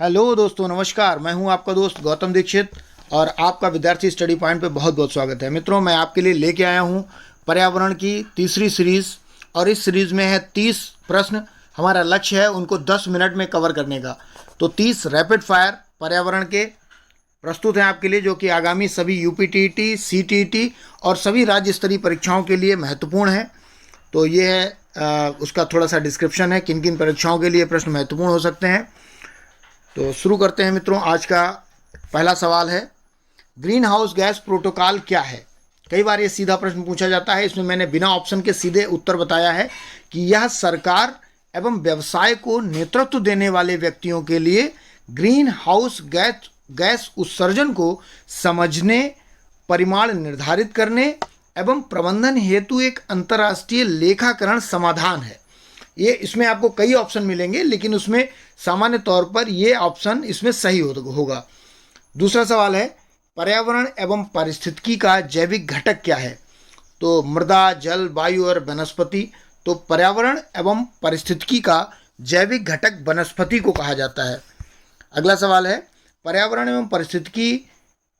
Hello दोस्तों, नमस्कार। मैं हूं आपका दोस्त गौतम दीक्षित और आपका विद्यार्थी स्टडी पॉइंट पे बहुत बहुत स्वागत है। मित्रों, मैं आपके लिए लेके आया हूं पर्यावरण की तीसरी सीरीज़ और इस सीरीज़ में है 30 प्रश्न। हमारा लक्ष्य है उनको 10 मिनट में कवर करने का। तो 30 रैपिड फायर पर्यावरण के प्रस्तुत हैं आपके लिए, जो कि आगामी सभी यूपीटीईटी, सीटीईटी और सभी राज्य स्तरीय परीक्षाओं के लिए महत्वपूर्ण है। तो ये है उसका थोड़ा सा डिस्क्रिप्शन है, किन किन परीक्षाओं के लिए प्रश्न महत्वपूर्ण हो सकते हैं। तो शुरू करते हैं मित्रों। आज का पहला सवाल है, ग्रीन हाउस गैस प्रोटोकॉल क्या है। कई बार ये सीधा प्रश्न पूछा जाता है। इसमें मैंने बिना ऑप्शन के सीधे उत्तर बताया है कि यह सरकार एवं व्यवसाय को नेतृत्व देने वाले व्यक्तियों के लिए ग्रीन हाउस गैस उत्सर्जन को समझने, परिमाण निर्धारित करने एवं प्रबंधन हेतु एक अंतर्राष्ट्रीय लेखाकरण समाधान है। ये इसमें आपको कई ऑप्शन मिलेंगे, लेकिन उसमें सामान्य तौर पर ये ऑप्शन इसमें सही होगा। दूसरा सवाल है, पर्यावरण एवं पारिस्थितिकी का जैविक घटक क्या है। तो मृदा, जल, वायु और वनस्पति। तो पर्यावरण एवं पारिस्थितिकी का जैविक घटक वनस्पति को कहा जाता है। अगला सवाल है, पर्यावरण एवं पारिस्थितिकी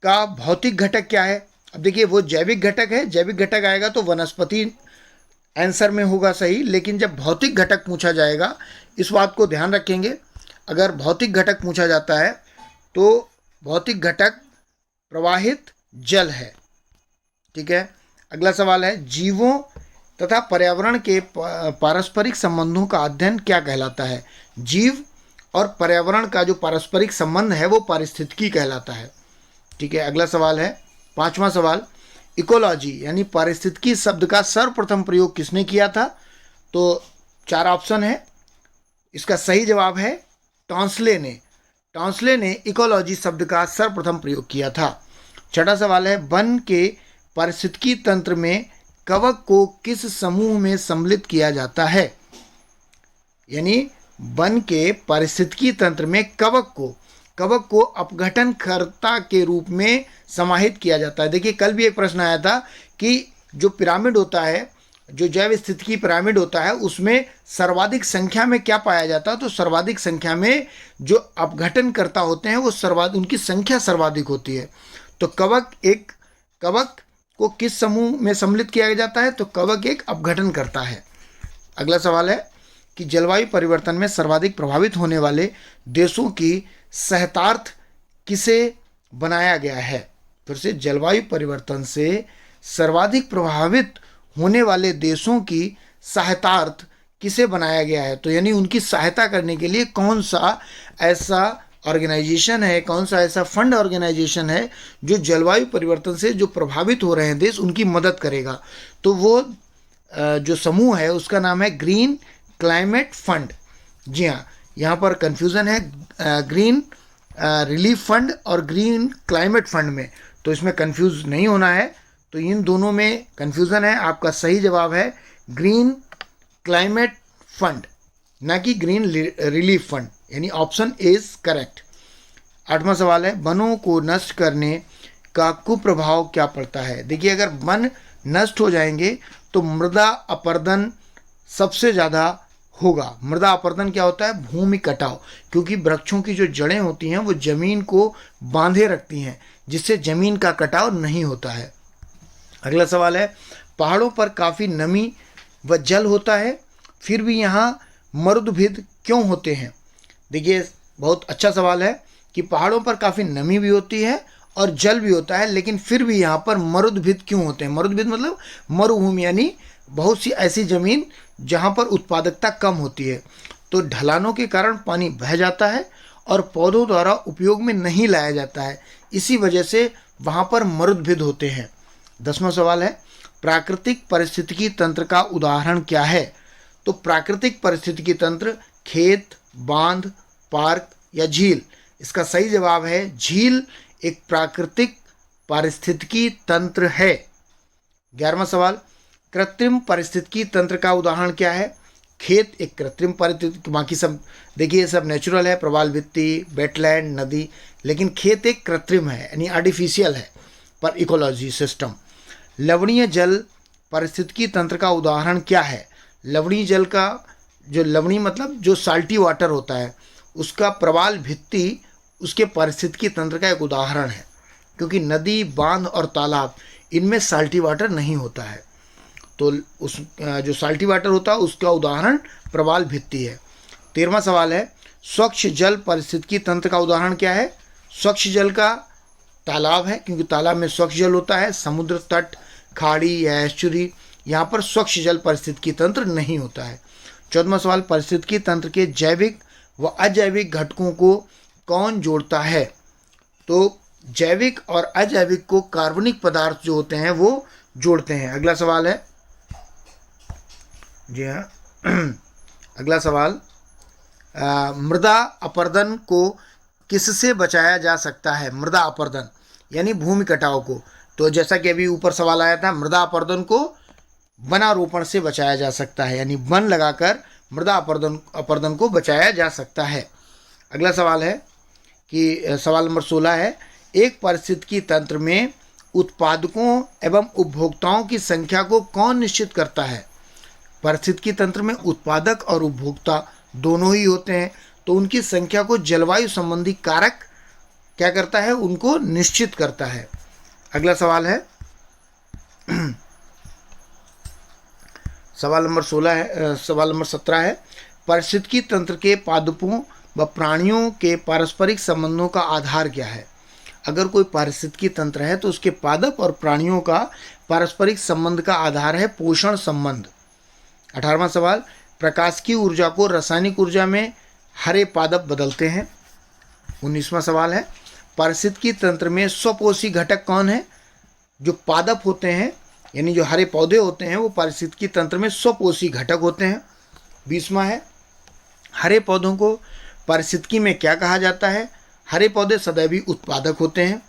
का भौतिक घटक क्या है। अब देखिए, वो जैविक घटक है, जैविक घटक आएगा तो वनस्पति आंसर में होगा सही। लेकिन जब भौतिक घटक पूछा जाएगा, इस बात को ध्यान रखेंगे, अगर भौतिक घटक पूछा जाता है तो भौतिक घटक प्रवाहित जल है। ठीक है। अगला सवाल है, जीवों तथा पर्यावरण के पारस्परिक संबंधों का अध्ययन क्या कहलाता है। जीव और पर्यावरण का जो पारस्परिक संबंध है वो पारिस्थितिकी कहलाता है। ठीक है। अगला सवाल है, पांचवा सवाल, इकोलॉजी यानी पारिस्थितिकी शब्द का सर्वप्रथम प्रयोग किसने किया था। तो 4 ऑप्शन है। इसका सही जवाब है टॉन्सले ने। टॉन्सले ने इकोलॉजी शब्द का सर्वप्रथम प्रयोग किया था। छठा सवाल है, वन के पारिस्थितिकी तंत्र में कवक को किस समूह में सम्मिलित किया जाता है। यानी वन के पारिस्थितिकी तंत्र में कवक को अपघटनकर्ता के रूप में समाहित किया जाता है। देखिए, कल भी एक प्रश्न आया था कि जो पिरामिड होता है, जो जैव स्थितिकी पिरामिड होता है, उसमें सर्वाधिक संख्या में क्या पाया जाता है। तो सर्वाधिक संख्या में जो अपघटनकर्ता होते हैं वो उनकी संख्या सर्वाधिक होती है। तो कवक को किस समूह में सम्मिलित किया जाता है। तो कवक एक अपघटनकर्ता है। अगला सवाल है कि जलवायु परिवर्तन में सर्वाधिक प्रभावित होने वाले देशों की सहितार्थ किसे बनाया गया है। फिर से, जलवायु परिवर्तन से सर्वाधिक प्रभावित होने वाले देशों की सहायतार्थ किसे बनाया गया है। तो यानी उनकी सहायता करने के लिए कौन सा ऐसा ऑर्गेनाइजेशन है, कौन सा ऐसा फंड ऑर्गेनाइजेशन है जो जलवायु परिवर्तन से जो प्रभावित हो रहे हैं देश, उनकी मदद करेगा। तो वो जो समूह है उसका नाम है ग्रीन क्लाइमेट फंड। जी हाँ, यहाँ पर कन्फ्यूज़न है ग्रीन रिलीफ फंड और ग्रीन क्लाइमेट फंड में, तो इसमें कंफ्यूज नहीं होना है। तो इन दोनों में कंफ्यूजन है। आपका सही जवाब है ग्रीन क्लाइमेट फंड, ना कि ग्रीन रिलीफ फंड, यानी ऑप्शन इज करेक्ट। 8वां सवाल है, वनों को नष्ट करने का कुप्रभाव क्या पड़ता है। देखिए, अगर वन नष्ट हो जाएंगे तो मृदा अपरदन सबसे ज़्यादा होगा। मृदा अपरदन क्या होता है, भूमि कटाव, क्योंकि वृक्षों की जो जड़ें होती हैं वो जमीन को बांधे रखती हैं, जिससे जमीन का कटाव नहीं होता है। अगला सवाल है, पहाड़ों पर काफ़ी नमी व जल होता है, फिर भी यहाँ मरुदभिद क्यों होते हैं। देखिए, बहुत अच्छा सवाल है कि पहाड़ों पर काफ़ी नमी भी होती है और जल भी होता है, लेकिन फिर भी यहाँ पर मरुदभिद क्यों होते हैं। मरुदभिद मतलब मरुभूमि, यानी बहुत सी ऐसी ज़मीन जहाँ पर उत्पादकता कम होती है। तो ढलानों के कारण पानी बह जाता है और पौधों द्वारा उपयोग में नहीं लाया जाता है, इसी वजह से वहाँ पर मरुदभिद होते हैं। 10वां सवाल है, प्राकृतिक पारिस्थितिकी तंत्र का उदाहरण क्या है। तो प्राकृतिक पारिस्थितिकी तंत्र खेत, बांध, पार्क या झील। इसका सही जवाब है झील एक प्राकृतिक पारिस्थितिकी तंत्र है। 11वां सवाल, कृत्रिम पारिस्थितिकी तंत्र का उदाहरण क्या है। खेत एक कृत्रिम पारिस्थितिकी, बाकी सब देखिए ये सब नेचुरल है, प्रवाल भित्ति, वेटलैंड, नदी, लेकिन खेत एक कृत्रिम है, यानी आर्टिफिशियल है पर इकोलॉजी सिस्टम। लवणीय जल पारिस्थितिकी तंत्र का उदाहरण क्या है। लवणीय जल का जो लवणीय मतलब जो साल्टी वाटर होता है, उसका प्रवाल भित्ति उसके पारिस्थितिकी तंत्र का एक उदाहरण है, क्योंकि नदी, बांध और तालाब इनमें साल्टी वाटर नहीं होता है। तो उस जो साल्टी वाटर होता है उसका उदाहरण प्रवाल भित्ति है। 13वां सवाल है, स्वच्छ जल पारिस्थितिकी तंत्र का उदाहरण क्या है? स्वच्छ जल का तालाब है, क्योंकि तालाब में स्वच्छ जल होता है। समुद्र तट, खाड़ी या एस्चुरी, यहाँ पर स्वच्छ जल पारिस्थितिकी तंत्र नहीं होता है। 14वां सवाल, पारिस्थितिकी तंत्र के जैविक व अजैविक घटकों को कौन जोड़ता है? तो जैविक और अजैविक को कार्बनिक पदार्थ जो होते हैं वो जोड़ते हैं। अगला सवाल है, जी हाँ, अगला सवाल, मृदा अपरदन को किससे बचाया जा सकता है? मृदा अपरदन यानी भूमि कटाव को। तो जैसा कि अभी ऊपर सवाल आया था, मृदा अपरदन को वनारोपण से बचाया जा सकता है, यानी वन लगाकर मृदा अपरदन को बचाया जा सकता है। अगला सवाल है कि सवाल नंबर 16 है, एक पारिस्थितिकी तंत्र में उत्पादकों एवं उपभोक्ताओं की संख्या को कौन निश्चित करता है? पारिस्थितिकी तंत्र में उत्पादक और उपभोक्ता दोनों ही होते हैं, तो उनकी संख्या को जलवायु संबंधी कारक क्या करता है? उनको निश्चित करता है। अगला सवाल है, सवाल नंबर 16 है, सवाल नंबर 17 है, पारिस्थितिकी तंत्र के पादपों व प्राणियों के पारस्परिक संबंधों का आधार क्या है? अगर कोई पारिस्थितिकी तंत्र है तो उसके पादप और प्राणियों का पारस्परिक संबंध का आधार है पोषण संबंध। 18वां सवाल, प्रकाश की ऊर्जा को रासायनिक ऊर्जा में हरे पादप बदलते हैं। 19वां सवाल है, पारिस्थितिकी तंत्र में स्वपोषी घटक कौन है? जो पादप होते हैं, यानी जो हरे पौधे होते हैं वो पारिस्थितिकी तंत्र में स्वपोषी घटक होते हैं। 20वां है, हरे पौधों को पारिस्थितिकी में क्या कहा जाता है? हरे पौधे सदैवी उत्पादक होते हैं।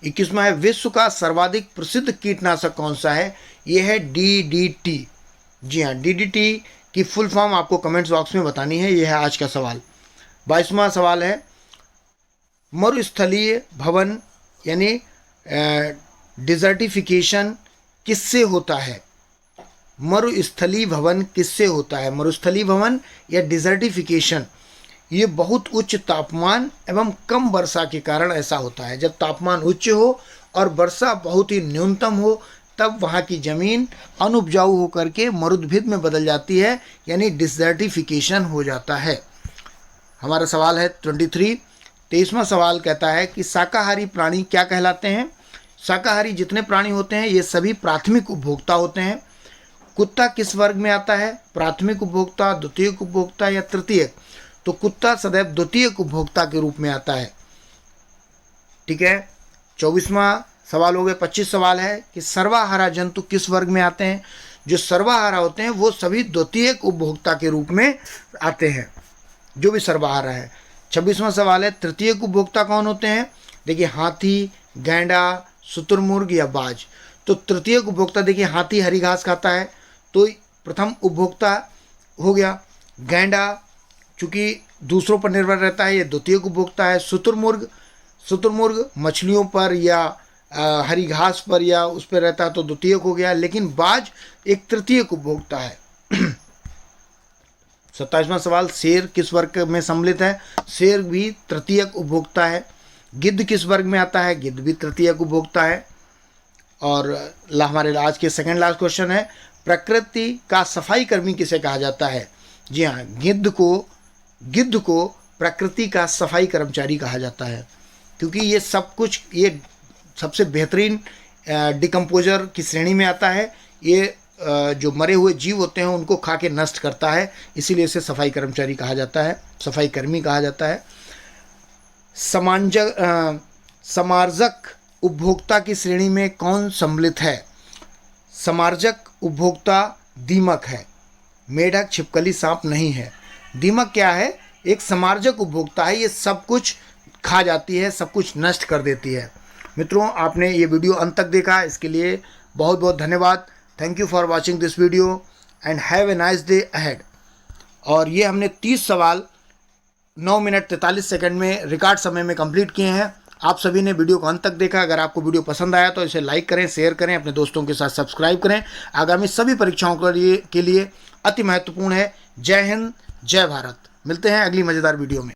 21वां है, विश्व का सर्वाधिक प्रसिद्ध कीटनाशक कौन सा है? यह है DDT। जी हाँ, DDT की फुल फॉर्म आपको कमेंट्स बॉक्स में बतानी है। यह है आज का सवाल। 22वां सवाल है, मरुस्थलीय भवन यानी डिजर्टिफिकेशन किससे होता है? मरुस्थलीय भवन किससे होता है? मरुस्थलीय भवन या डिजर्टिफिकेशन, ये बहुत उच्च तापमान एवं कम वर्षा के कारण ऐसा होता है। जब तापमान उच्च हो और वर्षा बहुत ही न्यूनतम हो तब वहाँ की ज़मीन अनुपजाऊ होकर के मरुद्भिद में बदल जाती है, यानी डिजर्टिफिकेशन हो जाता है। हमारा सवाल है 23। 23वां सवाल कहता है कि शाकाहारी प्राणी क्या कहलाते हैं? शाकाहारी जितने प्राणी होते हैं ये सभी प्राथमिक उपभोक्ता होते हैं। कुत्ता किस वर्ग में आता है? प्राथमिक उपभोक्ता, द्वितीयक उपभोक्ता या तृतीयक? तो कुत्ता सदैव द्वितीयक उपभोक्ता के रूप में आता है। ठीक है, 24वां सवाल हो गया। 25 सवाल है कि सर्वाहारा जंतु किस वर्ग में आते हैं? जो सर्वाहारा होते हैं वो सभी द्वितीयक उपभोक्ता के रूप में आते हैं, जो भी सर्वाहारा है। 26वां सवाल है, तृतीयक उपभोक्ता कौन होते हैं? देखिए, हाथी, गैंडा, शुतुरमुर्ग या बाज। तो तृतीयक उपभोक्ता देखिए, हाथी हरी घास खाता है तो प्रथम उपभोक्ता हो गया। गैंडा चूँकि दूसरों पर निर्भर रहता है, ये द्वितीयक उपभोक्ता है। शुतुरमुर्ग मछलियों पर या हरी घास पर या उस पर रहता है तो द्वितीयक हो गया, लेकिन बाज एक तृतीयक उपभोक्ता है। 27वां सवाल, शेर किस वर्ग में सम्मिलित है? शेर भी तृतीयक उपभोक्ता है। गिद्ध किस वर्ग में आता है? गिद्ध भी तृतीयक उपभोक्ता है। और हमारे आज के सेकंड लास्ट क्वेश्चन है, प्रकृति का सफाई कर्मी किसे कहा जाता है? जी हाँ, गिद्ध को प्रकृति का सफाई कर्मचारी कहा जाता है, क्योंकि ये सब कुछ, ये सबसे बेहतरीन डिकम्पोजर की श्रेणी में आता है। ये जो मरे हुए जीव होते हैं उनको खा के नष्ट करता है, इसीलिए इसे सफाई कर्मचारी कहा जाता है, सफाई कर्मी कहा जाता है। समार्जक उपभोक्ता की श्रेणी में कौन सम्मिलित है? समार्जक उपभोक्ता दीमक है, मेढक, छिपकली, सांप नहीं है। दीमक क्या है? एक समार्जक उपभोक्ता है, ये सब कुछ खा जाती है, सब कुछ नष्ट कर देती है। मित्रों, आपने ये वीडियो अंत तक देखा, इसके लिए बहुत बहुत धन्यवाद। Thank you for watching this video and have a nice day ahead. और ये हमने 30 सवाल 9 मिनट 43 सेकंड में रिकॉर्ड समय में कंप्लीट किए हैं। आप सभी ने वीडियो को अंत तक देखा। अगर आपको वीडियो पसंद आया तो इसे लाइक करें, शेयर करें, अपने दोस्तों के साथ सब्सक्राइब करें। आगामी सभी परीक्षाओं के लिए अति महत्वपूर्ण है। जय हिंद, जय भारत। मिलते हैं अगली मज़ेदार वीडियो में।